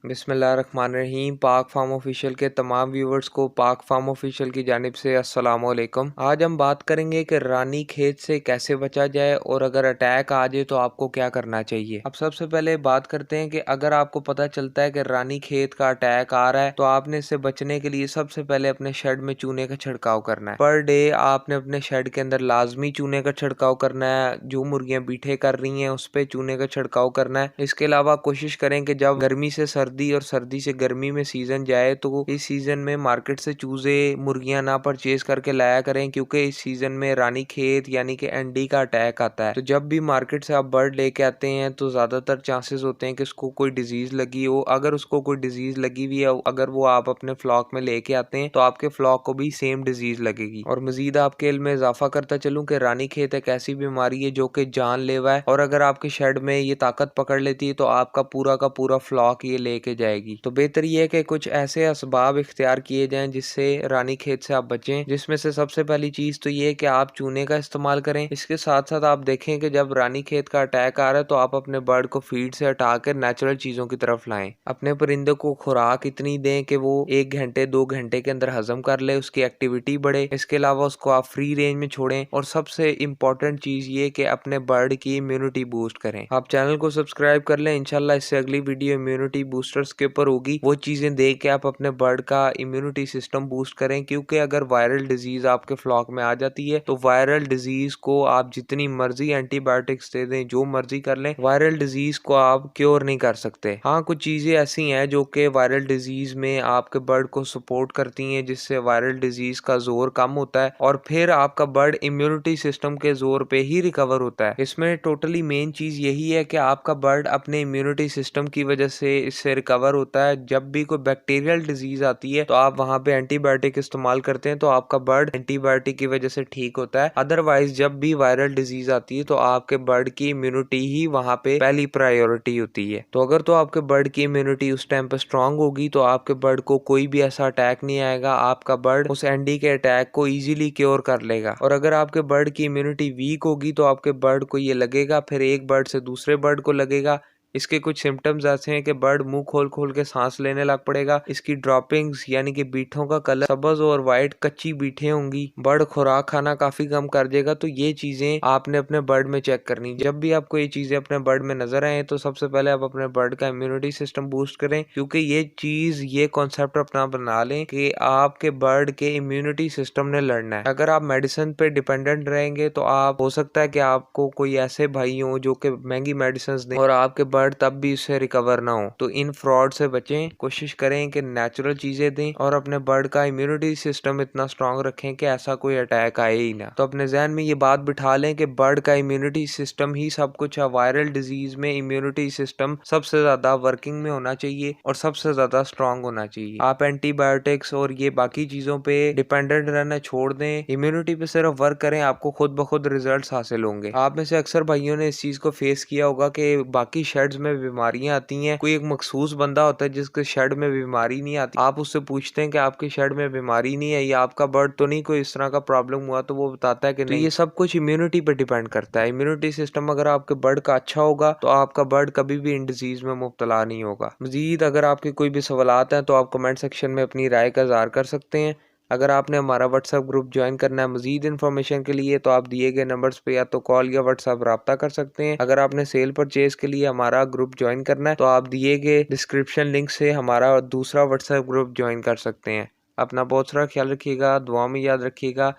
बिस्मिल्लाहिर्रहमानिर्रहीम। पाक farm official के तमाम व्यूवर्स को पाक फार्म ऑफिशियल की जानिब से अस्सलाम वालेकुम। आज हम बात करेंगे कि रानी खेत से कैसे बचा जाए और अगर अटैक आ जाए तो आपको क्या करना चाहिए। अब सबसे पहले बात करते हैं कि अगर आपको पता चलता है कि रानी खेत का अटैक आ रहा है तो आपने इससे बचने के लिए सबसे पहले अपने शेड में चूने का छिड़काव करना है। पर डे आपने अपने शेड के अंदर लाजमी चूने का छिड़काव करना है। जो मुर्गियां बीठे कर रही हैं उस पर चूने का छिड़काव करना है। इसके अलावा कोशिश करें कि जब गर्मी से सर्दी और सर्दी से गर्मी में सीजन जाए तो इस सीजन में मार्केट से चूजे मुर्गियां ना परचेज करके लाया करें, क्योंकि इस सीजन में रानी खेत यानी कि एनडी का अटैक आता है। तो जब भी मार्केट से आप बर्ड लेके आते हैं तो ज्यादातर चांसेस होते हैं कि उसको कोई डिजीज लगी हो। अगर उसको कोई डिजीज लगी हुई है, अगर वो आप अपने फ्लॉक में लेके आते हैं तो आपके फ्लॉक को भी सेम डिजीज लगेगी। और मजीद आपके इल्म में इजाफा करता चलूं कि रानी खेत एक ऐसी बीमारी है जो कि जानलेवा है, और अगर आपके शेड में ये ताकत पकड़ लेती है तो आपका पूरा का पूरा फ्लॉक ये लेके जाएगी। तो बेहतर ये है कि कुछ ऐसे असबाब इख्तियार किए जाएं जिससे रानी खेत से आप बचें, जिसमें से सबसे पहली चीज तो ये है कि आप चूने का इस्तेमाल करें। इसके साथ साथ आप देखें कि जब रानी खेत का अटैक आ रहा है तो आप अपने बर्ड को फीड से हटाकर नेचुरल चीजों की तरफ लाएं। अपने परिंदे को खुराक इतनी दें कि वो 1 घंटे 2 घंटे के अंदर हजम कर ले, उसकी एक्टिविटी बढ़े। इसके अलावा उसको आप फ्री रेंज में छोड़ें। और सबसे इम्पोर्टेंट चीज ये कि अपने बर्ड की इम्यूनिटी बूस्ट करें। आप चैनल को सब्सक्राइब कर लें। इंशाल्लाह इससे अगली वीडियो इम्यूनिटी बूस्टर्स के ऊपर होगी। वो चीजें देख के आप अपने बर्ड का इम्यूनिटी सिस्टम बूस्ट करें, क्योंकि अगर वायरल डिजीज आपके फ्लॉक में आ जाती है तो वायरल डिजीज को आप जितनी मर्जी एंटीबायोटिक्स दे दें, जो मर्जी कर लें, वायरल डिजीज को आप क्योर नहीं कर सकते। हाँ, कुछ चीजें ऐसी हैं जो कि वायरल डिजीज में आपके बर्ड को सपोर्ट करती हैं, जिससे वायरल डिजीज का जोर कम होता है और फिर आपका बर्ड इम्यूनिटी सिस्टम के जोर पे ही रिकवर होता है। इसमें टोटली मेन चीज यही है कि आपका बर्ड अपने इम्यूनिटी सिस्टम की वजह से इससे रिकवर होता है। जब भी कोई बैक्टीरियल डिजीज आती है तो आप वहां पे एंटीबायोटिक इस्तेमाल करते हैं तो आपका बर्ड एंटीबायोटिक की वजह से ठीक होता है। अदरवाइज जब भी वायरल डिजीज आती है तो आपके बर्ड की इम्यूनिटी ही वहां पे पहली प्रायोरिटी होती है। तो अगर तो आपके बर्ड की इम्यूनिटी उस टाइम पे स्ट्रांग होगी तो आपके बर्ड को कोई भी ऐसा अटैक नहीं आएगा। आपका बर्ड उस एंडी के अटैक को इजीली क्योर कर लेगा। और अगर आपके बर्ड की इम्यूनिटी वीक होगी तो आपके बर्ड को ये लगेगा, फिर एक बर्ड से दूसरे बर्ड को लगेगा। इसके कुछ सिम्टम्स ऐसे हैं कि बर्ड मुंह खोल खोल के सांस लेने लग पड़ेगा। इसकी ड्रॉपिंग्स यानी कि बीठों का कलर सब्ज और वाइट कच्ची बीठे होंगी। बर्ड खुराक खाना काफी कम कर देगा। तो ये चीजें आपने अपने बर्ड में चेक करनी। जब भी आपको ये चीजें अपने बर्ड में नजर आए तो सबसे पहले आप अपने बर्ड का इम्यूनिटी सिस्टम बूस्ट करें, क्योंकि ये कॉन्सेप्ट अपना बना लें कि आपके बर्ड के इम्यूनिटी सिस्टम ने लड़ना है। अगर आप मेडिसिन पे डिपेंडेंट रहेंगे तो आप हो सकता है कि आपको कोई ऐसे भाई हो जो कि महंगी मेडिसिन दें और आपके बर्ड तब भी इससे रिकवर ना हो। तो इन फ्रॉड से बचें। कोशिश करें कि नेचुरल चीजें दें और अपने बर्ड का इम्यूनिटी सिस्टम इतना स्ट्रांग रखें कि ऐसा कोई अटैक आए ही ना। तो अपने जहन में ये बात बिठा लें कि बर्ड का इम्यूनिटी सिस्टम ही सब कुछ है। वायरल डिजीज में इम्यूनिटी सिस्टम सबसे ज्यादा वर्किंग में होना चाहिए और सबसे ज्यादा स्ट्रांग होना चाहिए। आप एंटीबायोटिक्स और ये बाकी चीजों पे डिपेंडेंट रहना छोड़ दें। इम्यूनिटी पे सिर्फ वर्क करें, आपको खुद ब खुद रिजल्ट हासिल होंगे। आप में से अक्सर भाइयों ने इस चीज को फेस किया होगा कि बाकी शेड्स में बीमारियां आती हैं। कोई एक मखसूस बंदा होता है जिसके शेड में बीमारी नहीं आती। आप उससे पूछते हैं कि आपके शेड में बीमारी नहीं है या आपका बर्ड तो नहीं कोई इस तरह का प्रॉब्लम हुआ, तो वो बताता है कि नहीं। ये सब कुछ इम्यूनिटी पे डिपेंड करता है। इम्यूनिटी सिस्टम अगर आपके बर्ड का अच्छा होगा तो आपका बर्ड कभी भी इन डिजीज में मुब्तला नहीं होगा। मजीद अगर आपके कोई भी सवालात हैं तो आप कमेंट सेक्शन में अपनी राय का इज़हार कर सकते हैं। अगर आपने हमारा व्हाट्सएप ग्रुप ज्वाइन करना है मजीद इन्फॉर्मेशन के लिए तो आप दिए गए नंबर्स पे या तो कॉल या व्हाट्सएप रब्ता कर सकते हैं। अगर आपने सेल परचेज के लिए हमारा ग्रुप ज्वाइन करना है तो आप दिए गए डिस्क्रिप्शन लिंक से हमारा दूसरा व्हाट्सएप ग्रुप ज्वाइन कर सकते हैं। अपना बहुत सारा ख्याल रखिएगा, दुआ में याद रखिएगा।